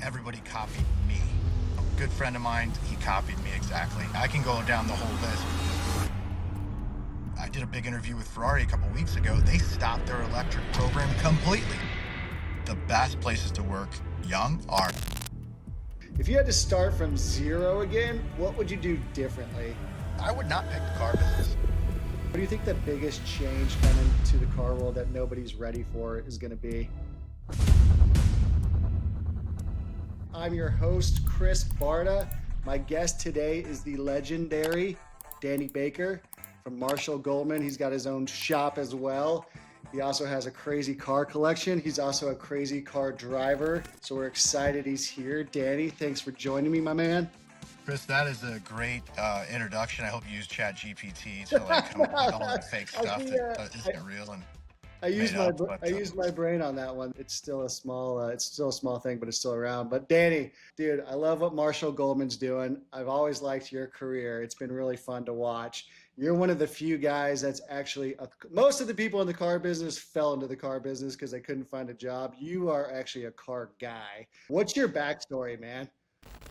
everybody copied me. A good friend of mine, he copied me exactly. I can go down the whole list. I did a big interview with Ferrari a couple weeks ago. They stopped their electric program completely. The best places to work young are. If you had to start from zero again, what would you do differently? I would not pick the car business. What do you think the biggest change coming to the car world that nobody's ready for is going to be? I'm your host, Chris Barta. My guest today is the legendary Danny Baker from Marshall Goldman. He's got his own shop as well. He also has a crazy car collection. He's also a crazy car driver. So we're excited he's here. Danny, thanks for joining me, my man. Chris, that is a great introduction. I hope you use Chat GPT to like come up with all that fake stuff Actually, that isn't real and I used made my up. But I used my brain on that one. It's still a small thing, but it's still around. But Danny, dude, I love what Marshall Goldman's doing. I've always liked your career. It's been really fun to watch. You're one of the few guys that's actually most of the people in the car business fell into the car business because they couldn't find a job. You are actually a car guy. What's your backstory, man?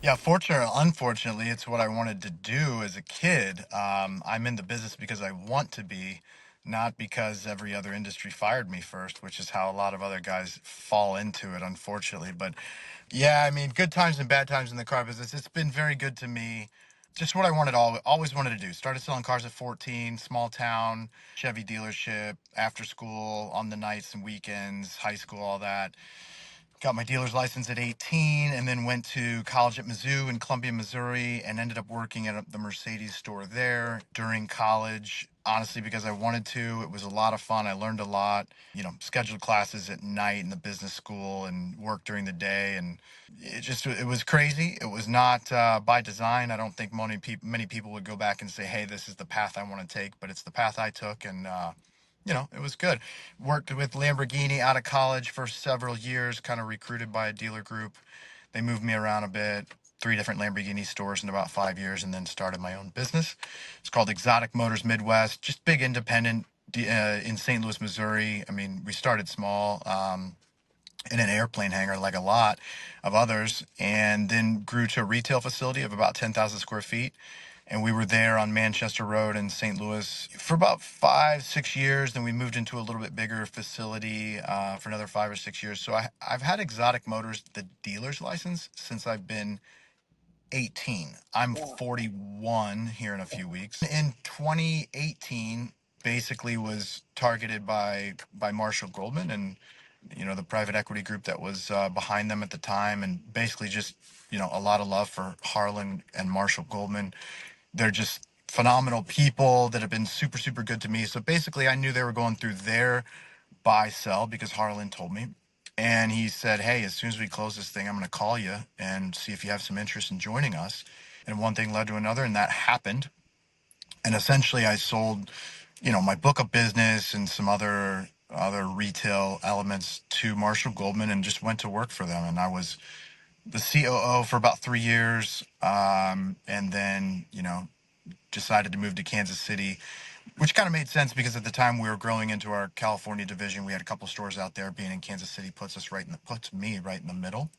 yeah, fortunately or unfortunately, it's what I wanted to do as a kid. I'm in the business because I want to be, not because every other industry fired me first, which is how a lot of other guys fall into it, unfortunately. But yeah, I mean, good times and bad times in the car business. It's been very good to me. Just what I always wanted to do. Started selling cars at 14, small town, Chevy dealership, after school, on the nights and weekends, high school, all that. Got my dealer's license at 18 and then went to college at Mizzou in Columbia, Missouri, and ended up working at the Mercedes store there during college. Honestly, because I wanted to. It was a lot of fun. I learned a lot, scheduled classes at night in the business school and work during the day. And it was crazy. It was not by design. I don't think many people would go back and say, hey, this is the path I want to take, but it's the path I took. And, it was good. Worked with Lamborghini out of college for several years, kind of recruited by a dealer group. They moved me around a bit, three different Lamborghini stores in about 5 years, and then started my own business. It's called Exotic Motors Midwest, just big independent in St. Louis, Missouri. I mean, we started small in an airplane hangar, like a lot of others, and then grew to a retail facility of about 10,000 square feet. And we were there on Manchester Road in St. Louis for about 5, 6 years. Then we moved into a little bit bigger facility for another 5 or 6 years. So I've had Exotic Motors, the dealer's license, since I've been 18. I'm Wow. 41 here in a few weeks. In 2018, basically was targeted by Marshall Goldman and the private equity group that was behind them at the time, and basically just a lot of love for Harlan and Marshall Goldman. They're just phenomenal people that have been super, super good to me. So basically, I knew they were going through their buy sell because Harlan told me. And he said, hey, as soon as we close this thing, I'm going to call you and see if you have some interest in joining us. And one thing led to another, and that happened. And essentially, I sold, my book of business and some other retail elements to Marshall Goldman and just went to work for them. And I was the COO for about 3 years, and then decided to move to Kansas City, which kind of made sense because at the time we were growing into our California division. We had a couple stores out there. Being in Kansas City puts me right in the middle.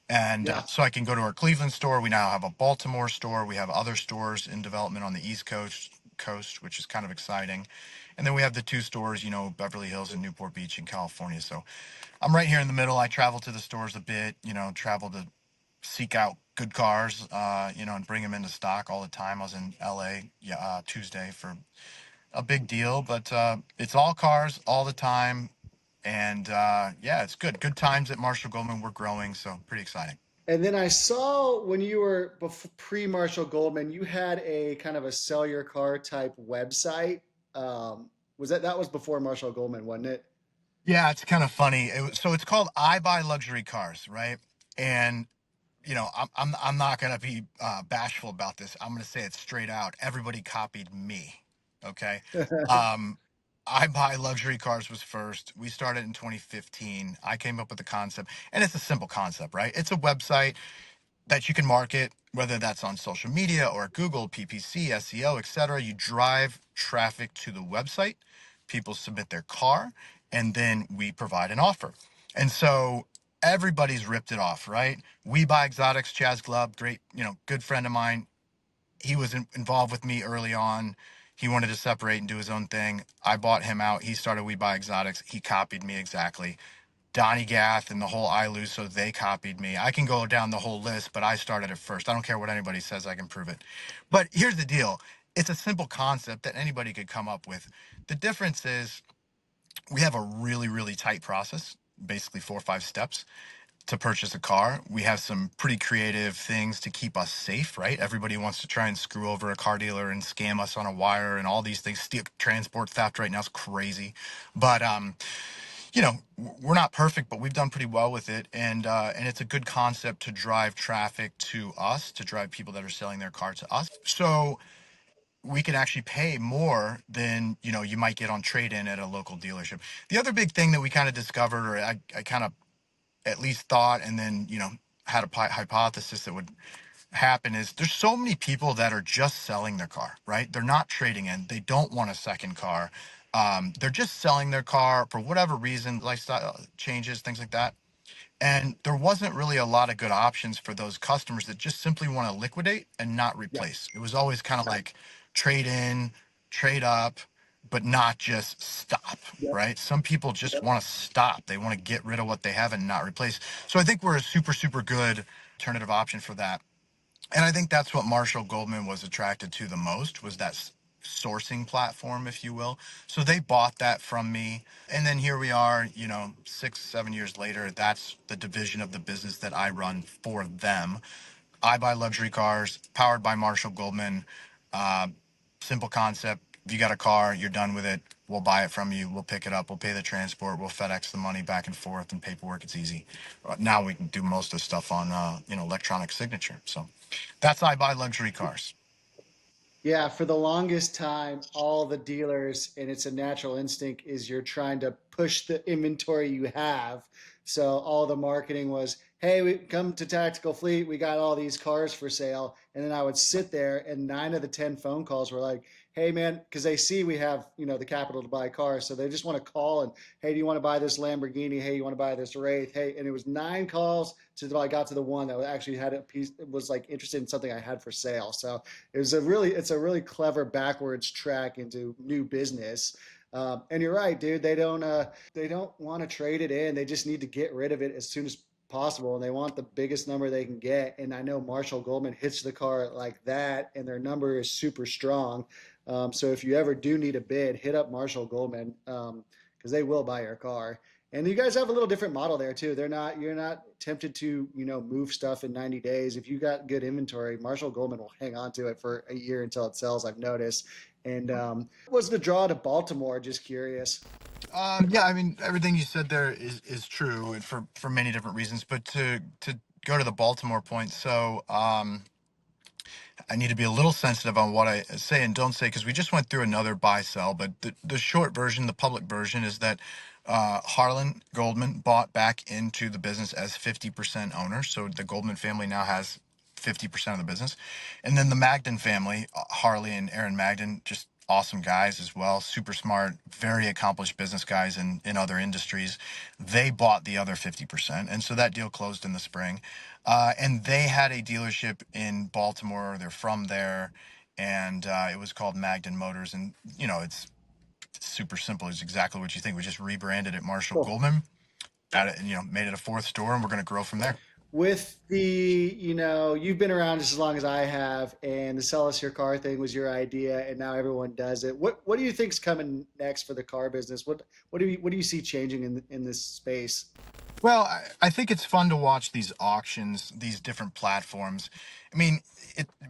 And Yeah. so I can go to our Cleveland store. We now have a Baltimore store. We have other stores in development on the East Coast, which is kind of exciting. And then we have the two stores, Beverly Hills and Newport Beach in California. So I'm right here in the middle. I travel to the stores a bit, travel to seek out good cars, and bring them into stock all the time. I was in LA Tuesday for a big deal, but it's all cars all the time. And yeah, it's good. Good times at Marshall Goldman. We're growing, so pretty exciting. And then I saw when you were pre Marshall Goldman, you had a kind of a sell your car type website. Was that was before Marshall Goldman, wasn't it? Yeah, it's kind of funny. So it's called I Buy Luxury Cars, right? And I'm not gonna be bashful about this. I'm gonna say it straight out. Everybody copied me. Okay. Um, I Buy Luxury Cars was first. We started in 2015. I came up with the concept, and it's a simple concept, right? It's a website that you can market, whether that's on social media or Google, PPC, SEO, etc. You drive traffic to the website, people submit their car, and then we provide an offer. And so everybody's ripped it off, right? We Buy Exotics, Chaz Glub, great, good friend of mine. He was involved with me early on. He wanted to separate and do his own thing. I bought him out. He started We Buy Exotics. He copied me exactly. Donnie Gath and the whole I Lose, so they copied me. I can go down the whole list, but I started it first. I don't care what anybody says, I can prove it. But here's the deal, it's a simple concept that anybody could come up with. The difference is we have a really, really tight process, basically 4 or 5 steps to purchase a car. We have some pretty creative things to keep us safe, right? Everybody wants to try and screw over a car dealer and scam us on a wire and all these things. Steal, transport theft right now is crazy. But we're not perfect, but we've done pretty well with it, and it's a good concept to drive traffic to us, to drive people that are selling their car to us. So we can actually pay more than you might get on trade-in at a local dealership. The other big thing that we kind of discovered, or I kind of at least thought, and then had a hypothesis that would happen, is there's so many people that are just selling their car, right? They're not trading in. They don't want a second car. They're just selling their car for whatever reason, lifestyle changes, things like that. And there wasn't really a lot of good options for those customers that just simply want to liquidate and not Yep. replace. It was always kind of like trade in, trade up, but not just stop, Yep. right? Some people just Yep. want to stop. They want to get rid of what they have and not replace. So I think we're a super, super good alternative option for that. And I think that's what Marshall Goldman was attracted to the most, was that sourcing platform, if you will. So they bought that from me. And then here we are, 6, 7 years later. That's the division of the business that I run for them. I buy luxury cars, powered by Marshall Goldman. Uh, Simple concept. If you got a car, you're done with it. We'll buy it from you. We'll pick it up. We'll pay the transport. We'll FedEx the money back and forth, and paperwork. It's easy. Now we can do most of the stuff on, electronic signature. So that's I Buy Luxury Cars. Yeah, for the longest time, all the dealers, and it's a natural instinct, is you're trying to push the inventory you have. So all the marketing was, hey, we come to Tactical Fleet, we got all these cars for sale. And then I would sit there, and 9 of the 10 phone calls were like, hey man, because they see we have, the capital to buy cars. So they just want to call and, hey, do you want to buy this Lamborghini? Hey, you want to buy this Wraith? Hey, and it was 9 calls till I got to the one that actually had a piece, was like interested in something I had for sale. So it's a really clever backwards track into new business. And you're right, dude. They don't want to trade it in. They just need to get rid of it as soon as possible, and they want the biggest number they can get. And I know Marshall Goldman hits the car like that, and their number is super strong. So if you ever do need a bid, hit up Marshall Goldman, because they will buy your car. And you guys have a little different model there too. You're not tempted to, move stuff in 90 days. If you got good inventory, Marshall Goldman will hang on to it for a year until it sells, I've noticed. And what was the draw to Baltimore? Just curious. Yeah, I mean, everything you said there is true, and for many different reasons. But to go to the Baltimore point, so I need to be a little sensitive on what I say and don't say, because we just went through another buy sell. But the short version, the public version, is that Harlan Goldman bought back into the business as 50% owner. So the Goldman family now has 50% of the business. And then the Magden family, Harley and Aaron Magden, just awesome guys as well, super smart, very accomplished business guys in other industries. They bought the other 50%. And so that deal closed in the spring. And they had a dealership in Baltimore. They're from there. And it was called Magden Motors. And, it's super simple. It's exactly what you think. We just rebranded it Marshall Cool. Goldman, added, made it a fourth store, and we're going to grow from there. With you've been around just as long as I have, and the sell us your car thing was your idea, and now everyone does it. What do you think's coming next for the car business? What do you see changing in this space? Well, I think it's fun to watch these auctions, these different platforms. I mean,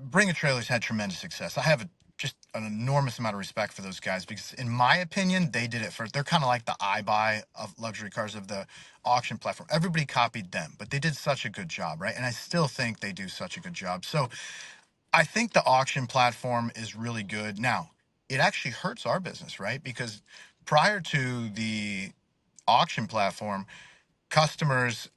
Bring a Trailer's had tremendous success. I have just an enormous amount of respect for those guys because, in my opinion, they did it first. They're kind of like the iBuy of luxury cars, of the auction platform. Everybody copied them, but they did such a good job, right? And I still think they do such a good job. So I think the auction platform is really good. Now, it actually hurts our business, right? Because prior to the auction platform, customers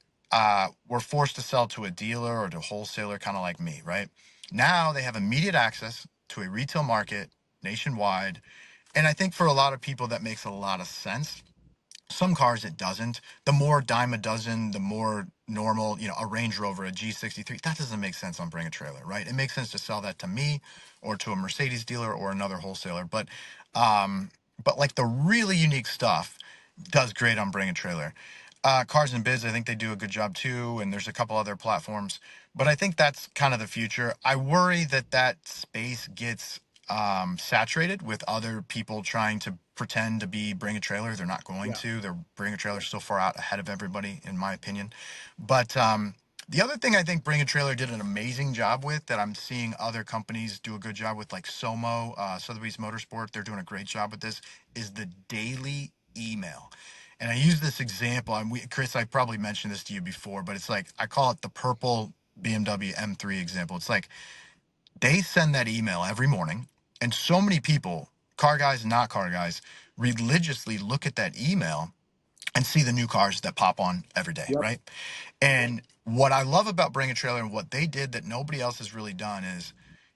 were forced to sell to a dealer or to a wholesaler, kind of like me, right? Now they have immediate access to a retail market nationwide. And I think for a lot of people, that makes a lot of sense. Some cars it doesn't. The more dime a dozen, the more normal, a Range Rover, a G63, that doesn't make sense on Bring a Trailer, right? It makes sense to sell that to me or to a Mercedes dealer or another wholesaler. Um, but like the really unique stuff does great on Bring a Trailer. Cars and Bids, I think they do a good job too, and there's a couple other platforms. But I think that's kind of the future. I worry that that space gets saturated with other people trying to pretend to be Bring a Trailer. They're not going Yeah. to. They're Bring a Trailer so far out ahead of everybody, in my opinion. But the other thing I think Bring a Trailer did an amazing job with that I'm seeing other companies do a good job with, like Somo, Sotheby's Motorsport, they're doing a great job with this, is the daily email. And I use this example. Chris, I probably mentioned this to you before, but it's like I call it the purple BMW M3 example. It's like they send that email every morning, and so many people, car guys and not car guys, religiously look at that email and see the new cars that pop on every day, Yep. right? And what I love about Bring a Trailer and what they did that nobody else has really done is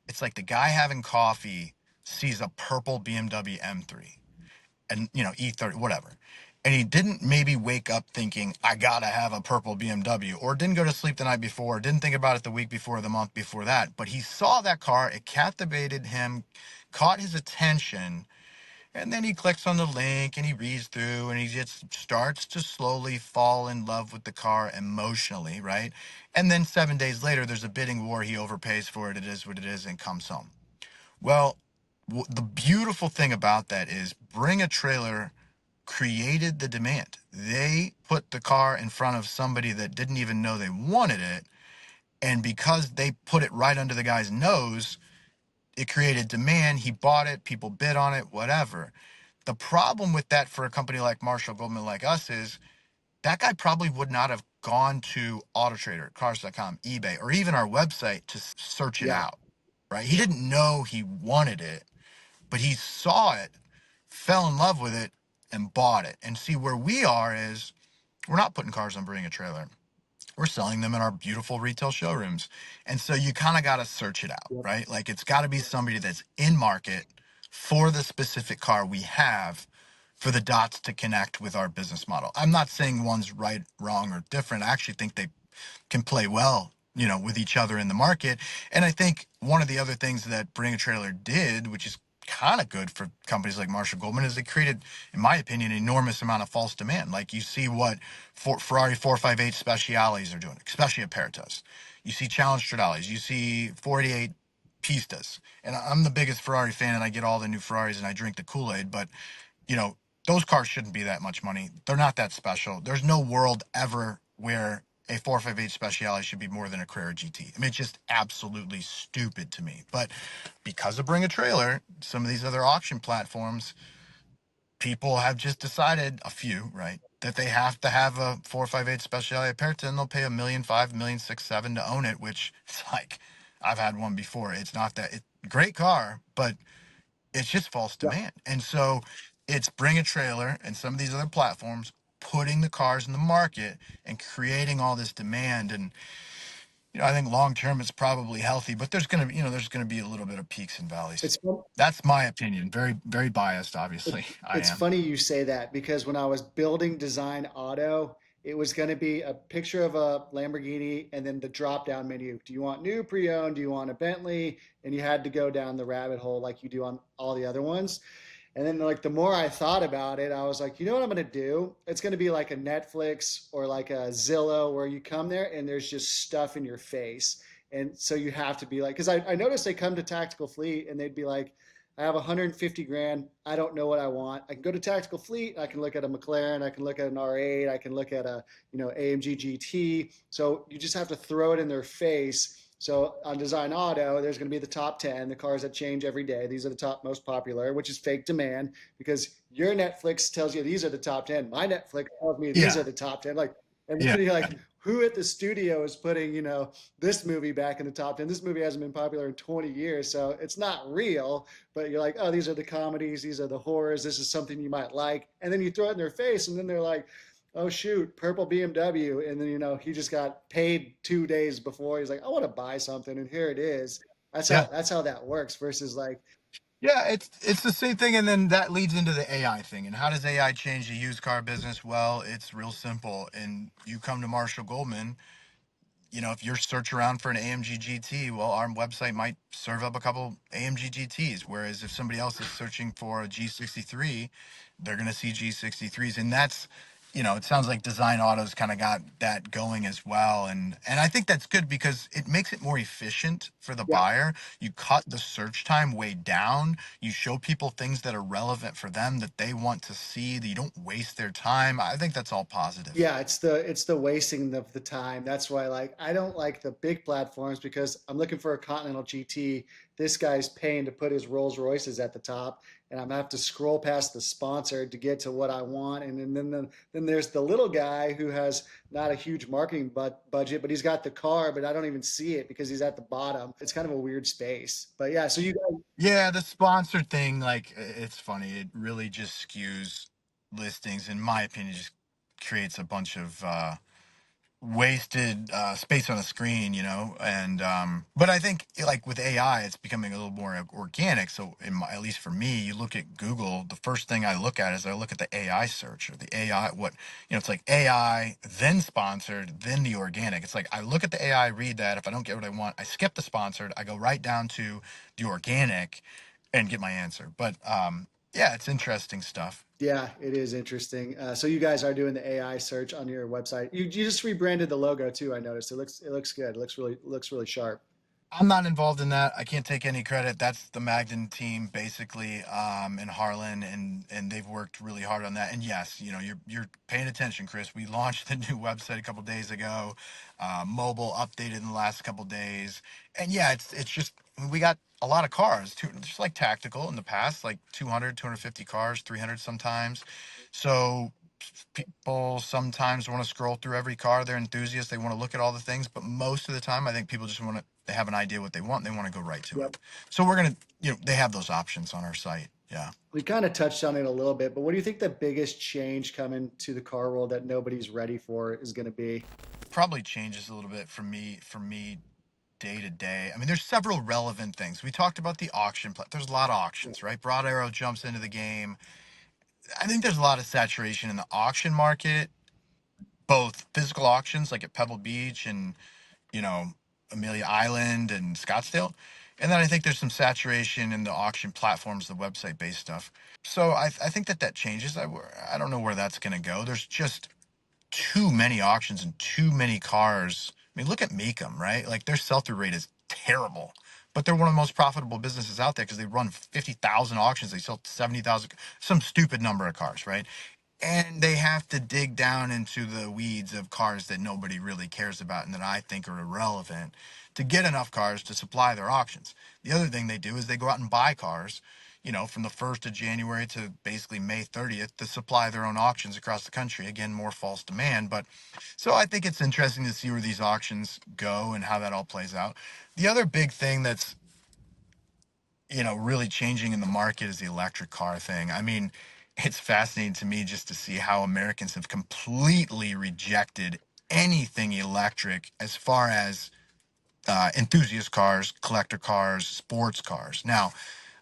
it's like the guy having coffee sees a purple BMW M3 and E30, whatever. And he didn't maybe wake up thinking, I gotta have a purple BMW, or didn't go to sleep the night before, didn't think about it the week before, the month before that. But he saw that car, it captivated him, caught his attention, and then he clicks on the link and he reads through and he just starts to slowly fall in love with the car emotionally, right? And then 7 days later, there's a bidding war, he overpays for it, it is what it is, and comes home. Well, the beautiful thing about that is Bring a Trailer created the demand. They put the car in front of somebody that didn't even know they wanted it. And because they put it right under the guy's nose, it created demand. He bought it, people bid on it, whatever. The problem with that for a company like Marshall Goldman, like us, is that guy probably would not have gone to AutoTrader, Cars.com, eBay, or even our website to search it Yeah. out, right? He didn't know he wanted it, but he saw it, fell in love with it, and bought it. And see, where we are is we're not putting cars on Bring a Trailer. We're selling them in our beautiful retail showrooms. And so you kind of got to search it out, Yep. right? Like it's got to be somebody that's in market for the specific car we have for the dots to connect with our business model. I'm not saying one's right, wrong, or different. I actually think they can play well, with each other in the market. And I think one of the other things that Bring a Trailer did, which is kind of good for companies like Marshall Goldman, is they created, in my opinion, an enormous amount of false demand. Like you see what Ferrari 458 Speciales are doing, especially Apertas. You see Challenge Stradales. You see 488 Pistas. And I'm the biggest Ferrari fan, and I get all the new Ferraris, and I drink the Kool-Aid. But you know, those cars shouldn't be that much money. They're not that special. There's no world ever where a 458 Speciale should be more than a Carrera GT. I mean, it's just absolutely stupid to me. But because of Bring a Trailer, some of these other auction platforms, people have just decided, a few, right, that they have to have a 458 Speciale Aperta, and they'll pay $1,000,000, 5 million, 6, 7 to own it, which it's like, I've had one before. It's not that, great car, but it's just false Yeah. demand. And so it's Bring a Trailer and some of these other platforms putting the cars in the market and creating all this demand. And I think long term it's probably healthy, but there's gonna be a little bit of peaks and valleys. It's fun. That's my opinion. Very, very biased, It, obviously. I it's am. funny you say that because when I was building Design Auto, it was going to be a picture of a Lamborghini and then the drop down menu. Do you want new, pre owned? Do you want a Bentley? And you had to go down the rabbit hole like you do on all the other ones. And then like the more I thought about it, I was like, you know what I'm going to do? It's going to be like a Netflix or like a Zillow where you come there and there's just stuff in your face. And so you have to be like, because I noticed they come to Tactical Fleet and they'd be like, I have 150 grand. I don't know what I want. I can go to Tactical Fleet. I can look at a McLaren. I can look at an R8. I can look at a AMG GT. So you just have to throw it in their face. So on Design Auto, there's going to be the top 10, the cars that change every day. These are the top most popular, which is fake demand because your Netflix tells you these are the top 10. My Netflix tells me these are Yeah. the top 10. Like, and Yeah. then you're like, who at the studio is putting, this movie back in the top 10? This movie hasn't been popular in 20 years. So it's not real, but you're like, oh, these are the comedies. These are the horrors. This is something you might like. And then you throw it in their face and then they're like, oh shoot, purple BMW. And then, he just got paid 2 days before. He's like, I want to buy something. And here it is. That's Yeah. how that works versus like, Yeah, it's the same thing, and then that leads into the AI thing. And how does AI change the used car business? Well, it's real simple. And you come to Marshall Goldman, if you're search around for an AMG GT, well, our website might serve up a couple AMG GTs. Whereas if somebody else is searching for a G63, they're going to see G63s. And it sounds like Design Autos kind of got that going as well. And I think that's good because it makes it more efficient for the Yeah. buyer. You cut the search time way down. You show people things that are relevant for them that they want to see, that you don't waste their time. I think that's all positive. Yeah, it's the wasting of the time. That's why like I don't like the big platforms because I'm looking for a Continental GT. This guy's paying to put his Rolls Royces at the top, and I'm gonna have to scroll past the sponsor to get to what I want. And then there's the little guy who has not a huge marketing budget, but he's got the car, but I don't even see it because he's at the bottom. It's kind of a weird space. But yeah, so you guys, Yeah, the sponsor thing, like, it's funny. It really just skews listings, in my opinion, just creates a bunch of wasted space on the screen, and but I think like with AI, it's becoming a little more organic. So at least for me, you look at Google, the first thing I look at is I look at the AI search or the AI, it's like AI, then sponsored, then the organic. It's like I look at the AI, read that. If I don't get what I want, I skip the sponsored, I go right down to the organic and get my answer. But yeah, it's interesting stuff. yeah, it is interesting. So you guys are doing the AI search on your website. You just rebranded the logo too. I noticed it looks good. It looks really sharp. I'm not involved in that. I can't take any credit. That's the Magden team basically, in Harlan, and they've worked really hard on that. And yes, you're paying attention, Chris. We launched the new website a couple days ago, mobile updated in the last couple days, and yeah, it's just we got a lot of cars, just like tactical in the past, like 200, 250 cars, 300 sometimes. So people sometimes want to scroll through every car. They're enthusiasts. They want to look at all the things, but most of the time, I think people just want to. They have an idea what they want. And they want to go right to Yep. it. So we're gonna, they have those options on our site. Yeah, We kind of touched on it a little bit, but what do you think the biggest change coming to the car world that nobody's ready for is going to be? probably changes a little bit for me day to day. I mean, there's several relevant things. We talked about the auction. There's a lot of Yeah. auctions, right? Broad Arrow jumps into the game. I think there's a lot of saturation in the auction market, both physical auctions like at Pebble Beach and you know, Amelia Island and Scottsdale. And then I think there's some saturation in the auction platforms, the website based stuff. So I think that changes. I don't know where that's going to go. There's just too many auctions and too many cars. I mean, look at Mecum, right? Like their sell through rate is terrible, but they're one of the most profitable businesses out there because they run 50,000 auctions. They sell 70,000, some stupid number of cars, right? And they have to dig down into the weeds of cars that nobody really cares about and that I think are irrelevant to get enough cars to supply their auctions. The other thing they do is they go out and buy cars, from the 1st of January to basically May 30th to supply their own auctions across the country. Again, more false demand. But so I think it's interesting to see where these auctions go and how that all plays out. The other big thing that's really changing in the market is the electric car thing. I mean, it's fascinating to me just to see how Americans have completely rejected anything electric as far as enthusiast cars, collector cars, sports cars. Now,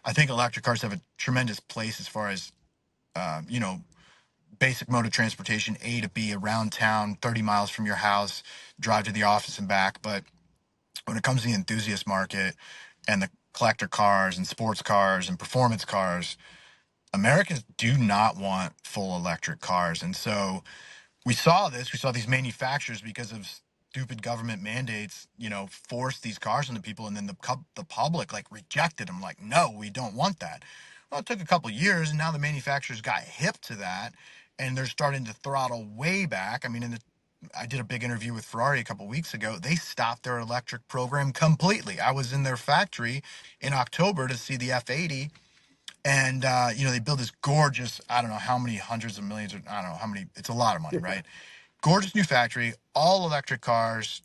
I think electric cars have a tremendous place as far as, basic mode of transportation, A to B around town, 30 miles from your house, drive to the office and back. But when it comes to the enthusiast market and the collector cars and sports cars and performance cars, Americans do not want full electric cars. And so we saw this. We saw these manufacturers, because of stupid government mandates, force these cars into people, and then the public like rejected them. Like, no, we don't want that. Well, it took a couple of years, and now the manufacturers got hip to that, and they're starting to throttle way back. I mean, I did a big interview with Ferrari a couple of weeks ago. They stopped their electric program completely. I was in their factory in October to see the F80, and they build this gorgeous, I don't know how many hundreds of millions, or I don't know how many, it's a lot of money, Yeah. right? Gorgeous new factory, all electric cars,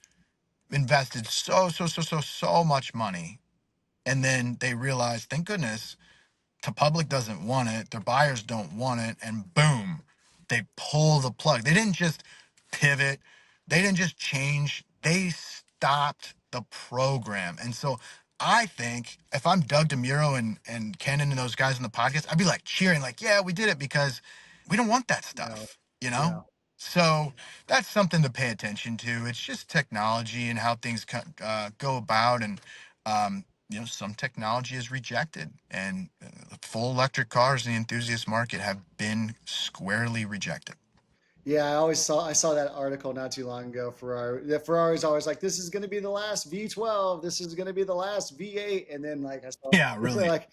invested so much money, and then they realized, thank goodness, the public doesn't want it, their buyers don't want it, and boom, they pull the plug. They didn't just pivot, they didn't just change, they stopped the program. And so I think if I'm Doug DeMuro and Kenan and those guys in the podcast, I'd be like cheering, like, yeah, we did it because we don't want that No, stuff, you know? yeah. So that's something to pay attention to. It's just technology and how things go about. And, some technology is rejected. And full electric cars in the enthusiast market have been squarely rejected. Yeah, I saw that article not too long ago. Ferrari's always like, this is going to be the last V12. This is going to be the last V8. And then like I saw, Yeah, they're really. like,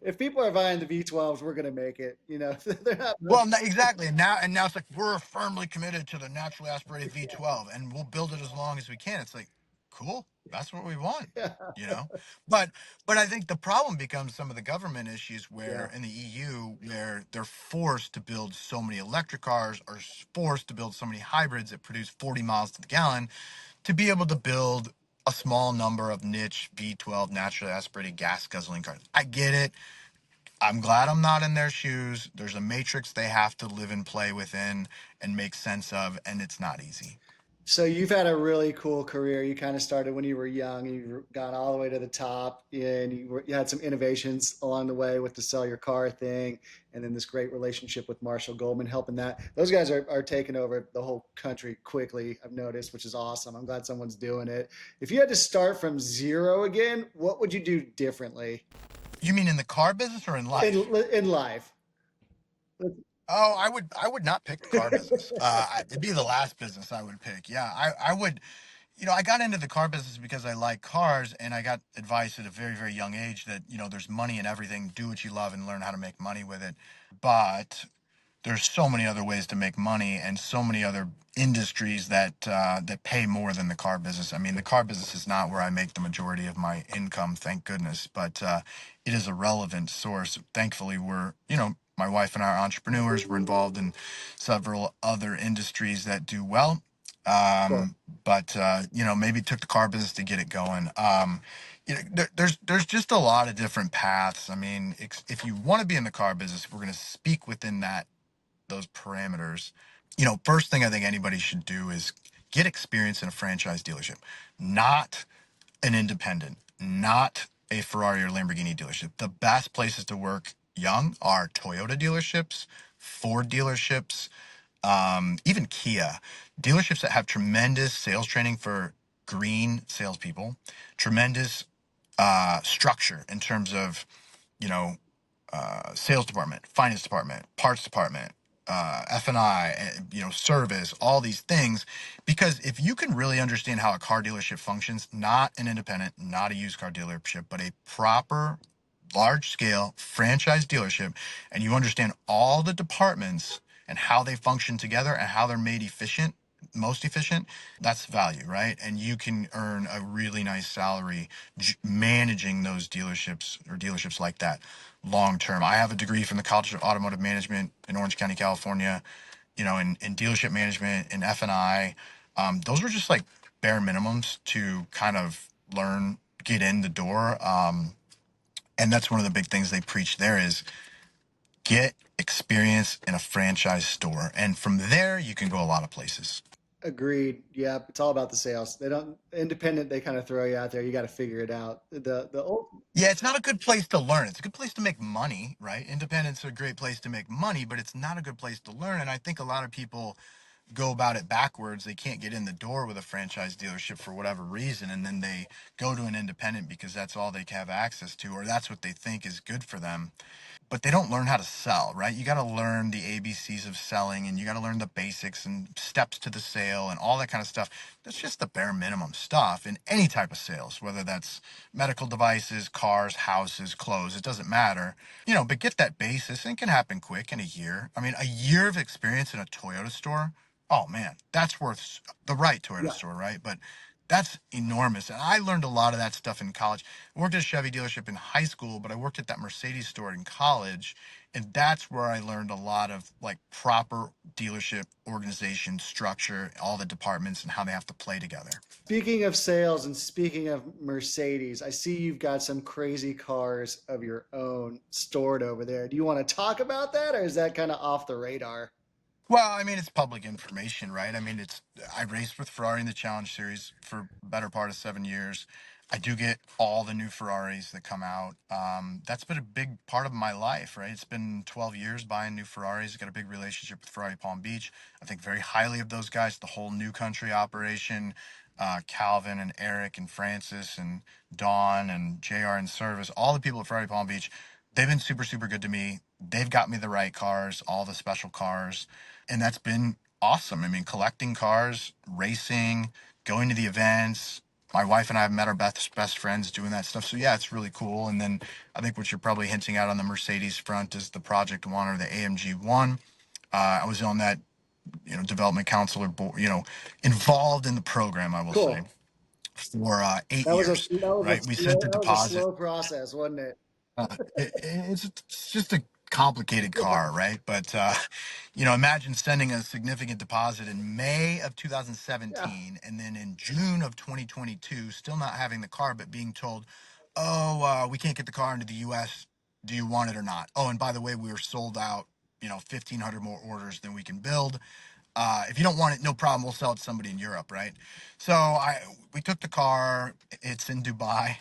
if people are buying the V12s, we're going to make it. They're not. Well, exactly. And now it's like we're firmly committed to the naturally aspirated V12, and we'll build it as long as we can. It's like, cool, that's what we want, Yeah, you know. But but I think the problem becomes some of the government issues yeah. where in the EU where they're forced to build so many electric cars or forced to build so many hybrids that produce 40 miles to the gallon to be able to build a small number of niche V12 naturally aspirated gas guzzling cars. I get it. I'm glad I'm not in their shoes. There's a matrix they have to live and play within and make sense of, and it's not easy. So you've had a really cool career. You kind of started when you were young, and you've gone all the way to the top, and you had some innovations along the way with the sell your car thing, and then this great relationship with Marshall Goldman helping that. Those guys are taking over the whole country quickly, I've noticed, which is awesome. I'm glad someone's doing it. If you had to start from zero again, what would you do differently You mean in the car business or in life? in life? Oh, I would not pick the car business. It'd be the last business I would pick. Yeah, I would. I got into the car business because I like cars, and I got advice at a very very young age that there's money in everything. Do what you love and learn how to make money with it. But there's so many other ways to make money and so many other industries that pay more than the car business. I mean, the car business is not where I make the majority of my income, thank goodness, but it is a relevant source. Thankfully, my wife and I are entrepreneurs. We're involved in several other industries that do well. Cool. But maybe it took the car business to get it going. There's just a lot of different paths. I mean, if you want to be in the car business, we're going to speak within those parameters. First thing I think anybody should do is get experience in a franchise dealership, not an independent, not a Ferrari or Lamborghini dealership. The best places to work young are Toyota dealerships, Ford dealerships, even Kia, dealerships that have tremendous sales training for green salespeople, tremendous structure in terms of you know sales department, finance department, parts department, F&I, service, all these things. Because if you can really understand how a car dealership functions, not an independent, not a used car dealership, but a proper large scale franchise dealership, and you understand all the departments and how they function together and how they're made most efficient, that's value, right? And you can earn a really nice salary managing those dealerships or dealerships like that long term. I have a degree from the College of Automotive Management in Orange County, California, in dealership management, in F&I. Those were just like bare minimums to kind of learn, get in the door. And that's one of the big things they preach there is get experience in a franchise store. And from there, you can go a lot of places. Agreed. Yeah, it's all about the sales. They don't independent. They kind of throw you out there. You got to figure it out. The old Yeah, it's not a good place to learn. It's a good place to make money, right? Independence is a great place to make money, but it's not a good place to learn. And I think a lot of people go about it backwards. They can't get in the door with a franchise dealership for whatever reason, and then they go to an independent because that's all they have access to, or that's what they think is good for them, but they don't learn how to sell, right? You got to learn the ABCs of selling, and you got to learn the basics and steps to the sale and all that kind of stuff. That's just the bare minimum stuff in any type of sales, whether that's medical devices, cars, houses, clothes, it doesn't matter. But get that basis and it can happen quick in a year. I mean, a year of experience in a Toyota store, oh man, that's worth the right Toyota yeah. store, right? But that's enormous. And I learned a lot of that stuff in college. I worked at a Chevy dealership in high school, but I worked at that Mercedes store in college. And that's where I learned a lot of like proper dealership organization structure, all the departments and how they have to play together. Speaking of sales and speaking of Mercedes, I see you've got some crazy cars of your own stored over there. Do you want to talk about that, or is that kind of off the radar? Well, I mean, it's public information, right? I mean, I raced with Ferrari in the Challenge Series for the better part of 7 years. I do get all the new Ferraris that come out. That's been a big part of my life, right? It's been 12 years buying new Ferraris. Got a big relationship with Ferrari Palm Beach. I think very highly of those guys. The whole new country operation, Calvin and Eric and Francis and Dawn and JR and Service, all the people at Ferrari Palm Beach, they've been super, super good to me. They've got me the right cars, all the special cars, and that's been awesome. I mean, collecting cars, racing, going to the events. My wife and I have met our best friends doing that stuff. So yeah, it's really cool. And then I think what you're probably hinting at on the Mercedes front is the Project One or the AMG One. I was on that, development council or board, involved in the program, I will say, Cool. for 8 That was a years. that was a Right, we sent slow the that was a deposit. slow process, wasn't it? It's just a complicated Yeah. car, right? But imagine sending a significant deposit in May of Yeah. 2017, and then in June of 2022, still not having the car, but being told, "Oh, we can't get the car into the U.S. Do you want it or not?" Oh, and by the way, we were sold out. 1,500 more orders than we can build. If you don't want it, no problem. We'll sell it to somebody in Europe, right? So we took the car. It's in Dubai.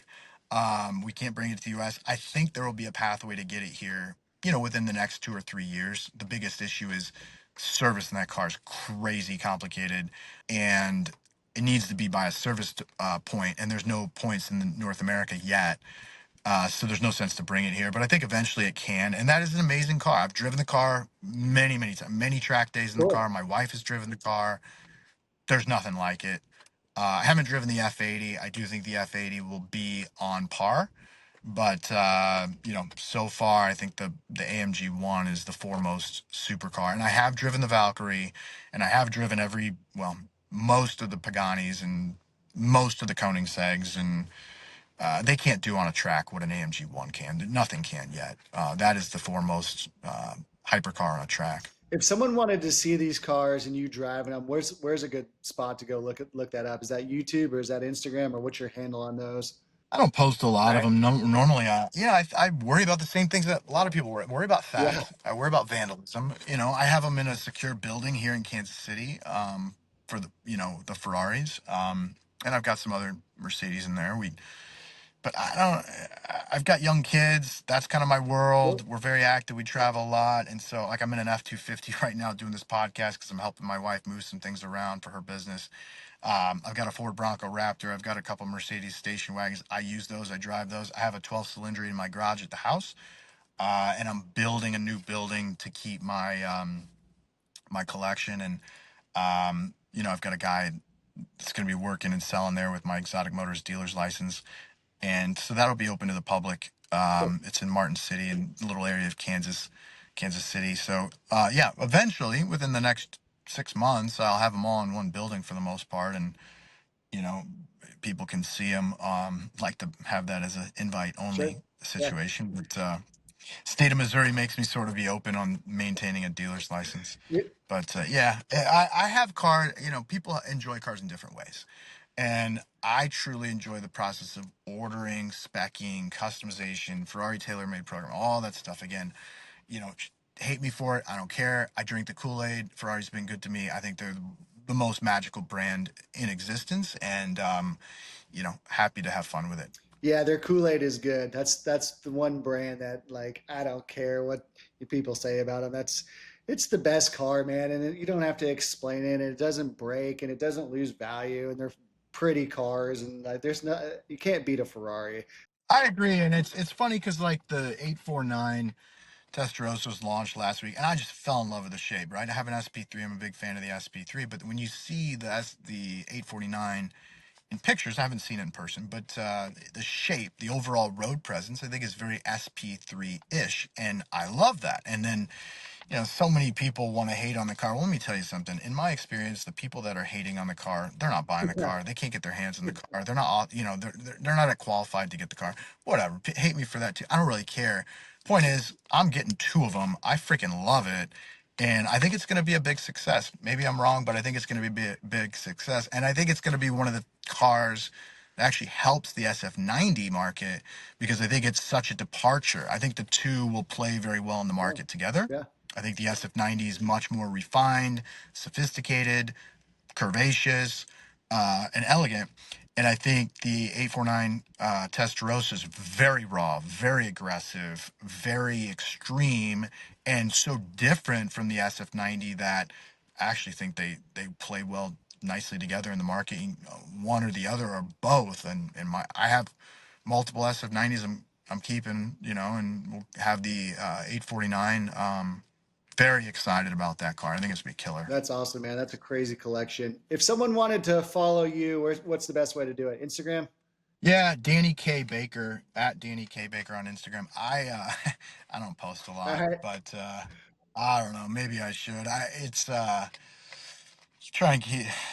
We can't bring it to the U.S. I think there will be a pathway to get it here. Within the next 2 or 3 years. The biggest issue is servicing that car is crazy complicated, and it needs to be by a service point, and there's no points in the North America yet. So there's no sense to bring it here, but I think eventually it can. And that is an amazing car. I've driven the car many, many times, many track days in the car. Cool. My wife has driven the car. There's nothing like it. I haven't driven the F80. I do think the F80 will be on par, but so far I think the AMG One is the foremost supercar. And I have driven the Valkyrie, and I have driven most of the Paganis and most of the Koenigsegg's, and they can't do on a track what an AMG One can. Nothing can yet. That is the foremost hypercar on a track. If someone wanted to see these cars and you driving them, where's a good spot to go look that up? Is that YouTube or is that Instagram or what's your handle on those? I don't post a All lot of right. them. No, normally, I worry about the same things that a lot of people worry about Yeah. theft. I worry about vandalism. I have them in a secure building here in Kansas City, for the Ferraris, and I've got some other Mercedes in there. But I don't. I've got young kids. That's kind of my world. Cool. We're very active. We travel a lot, and so like I'm in an F-250 right now doing this podcast because I'm helping my wife move some things around for her business. I've got a Ford Bronco Raptor. I've got a couple Mercedes station wagons. I use those. I drive those. I have a 12 cylinder in my garage at the house, and I'm building a new building to keep my collection. And I've got a guy that's going to be working and selling there with my Exotic Motors dealer's license, and so that'll be open to the public. Cool. It's in Martin City, in a little area of Kansas City. So yeah, eventually within the next 6 months, I'll have them all in one building for the most part, and you know, people can see them. Like to have that as an invite Sure. only Yeah. situation, but state of Missouri makes me sort of be open on maintaining a dealer's license. You- But yeah, I have car. People enjoy cars in different ways, and I truly enjoy the process of ordering, specing, customization, Ferrari tailor-made program, all that stuff. Again, hate me for it. I don't care. I drink the Kool-Aid. Ferrari's been good to me. I think they're the most magical brand in existence, and happy to have fun with it. Yeah, their Kool-Aid is good. That's the one brand that like I don't care what you people say about them. It's the best car, man, and you don't have to explain it. And it doesn't break, and it doesn't lose value, and they're pretty cars, and there's no you can't beat a Ferrari. I agree, and it's funny because like the 849 Testarossa was launched last week, and I just fell in love with the shape. Right, I have an SP3. I'm a big fan of the SP3, but when you see the 849 in pictures, I haven't seen it in person, but the shape, the overall road presence, I think is very SP3-ish, and I love that. And then so many people want to hate on the car. Well, let me tell you something. In my experience, the people that are hating on the car, they're not buying the Yeah. car. They can't get their hands on the car. They're not, they're not qualified to get the car. Whatever. Hate me for that too. I don't really care. Point is, I'm getting two of them. I freaking love it. And I think it's going to be a big success. Maybe I'm wrong, but I think it's going to be a big success. And I think it's going to be one of the cars that actually helps the SF90 market because I think it's such a departure. I think the two will play very well in the Oh, market together. yeah. I think the SF90 is much more refined, sophisticated, curvaceous, and elegant. And I think the 849 Testarossa is very raw, very aggressive, very extreme, and so different from the SF90 that I actually think they play well nicely together in the market. One or the other or both. And I have multiple SF90s I'm keeping, and we'll have the 849. Very excited about that car. I think it's gonna be killer. That's awesome, man. That's a crazy collection. If someone wanted to follow you, what's the best way to do it? Instagram? Yeah, Danny K Baker at Danny K Baker on Instagram. I don't post a All lot, right. but I don't know. Maybe I should. It's try and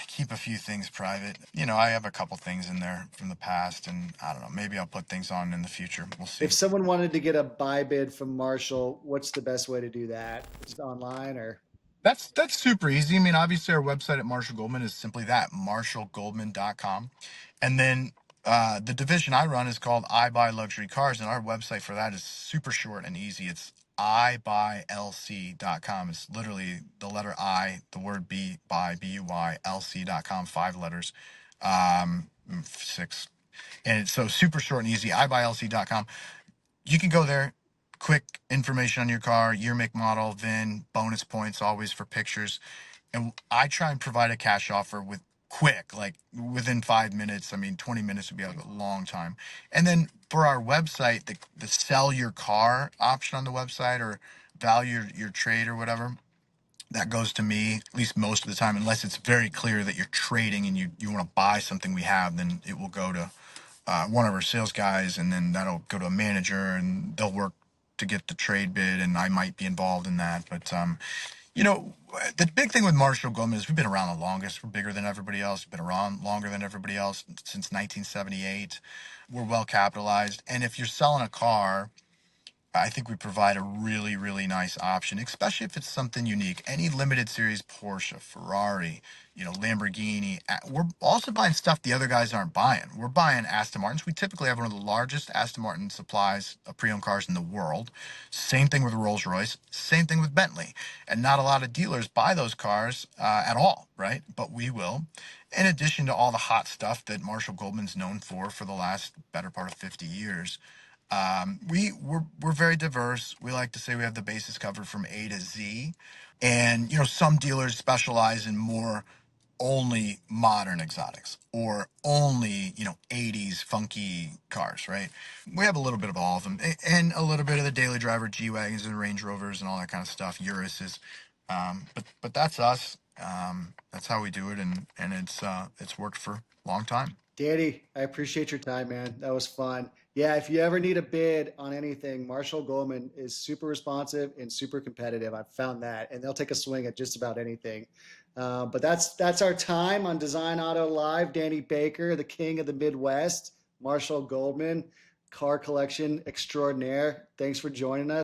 keep a few things private. I have a couple things in there from the past, and I don't know. Maybe I'll put things on in the future. We'll If see. someone wanted to get a buy bid from Marshall, what's the best way to do that? Just online or? That's super easy. I mean, obviously our website at Marshall Goldman is simply that, marshallgoldman.com. And then the division I run is called I Buy Luxury Cars, and our website for that is super short and easy. It's ibuylc.com. It's literally the letter I, the word B, buy, B-U-Y, LC.com, 5 letters, six. And it's so super short and easy, ibuylc.com. You can go there, quick information on your car, year, make, model, VIN, bonus points, always for pictures. And I try and provide a cash offer with quick, like within 5 minutes. I mean, 20 minutes would be like a long time. And then for our website, the sell your car option on the website or value your trade or whatever, that goes to me at least most of the time, unless it's very clear that you're trading and you want to buy something we have, then it will go to one of our sales guys, and then that'll go to a manager, and they'll work to get the trade bid, and I might be involved in that. But you know, the big thing with Marshall Goldman is we've been around the longest. We're bigger than everybody else. We've been around longer than everybody else since 1978. We're well capitalized, and if you're selling a car, I think we provide a really, really nice option, especially if it's something unique. Any limited series Porsche, Ferrari, Lamborghini. We're also buying stuff the other guys aren't buying. We're buying Aston Martins. We typically have one of the largest Aston Martin supplies of pre-owned cars in the world. Same thing with Rolls Royce. Same thing with Bentley. And not a lot of dealers buy those cars at all, right? But we will. In addition to all the hot stuff that Marshall Goldman's known for the last better part of 50 years. We're very diverse. We like to say we have the bases covered from A to Z, and some dealers specialize in more only modern exotics or only 80s funky cars, right? We have a little bit of all of them, and a little bit of the daily driver G wagons and Range Rovers and all that kind of stuff, Urises. But that's us. That's how we do it, and it's worked for a long time. Danny, I appreciate your time, man. That was fun. Yeah, if you ever need a bid on anything, Marshall Goldman is super responsive and super competitive. I've found that, and they'll take a swing at just about anything. But that's our time on Design Auto Live. Danny Baker, the king of the Midwest, Marshall Goldman, car collection extraordinaire. Thanks for joining us.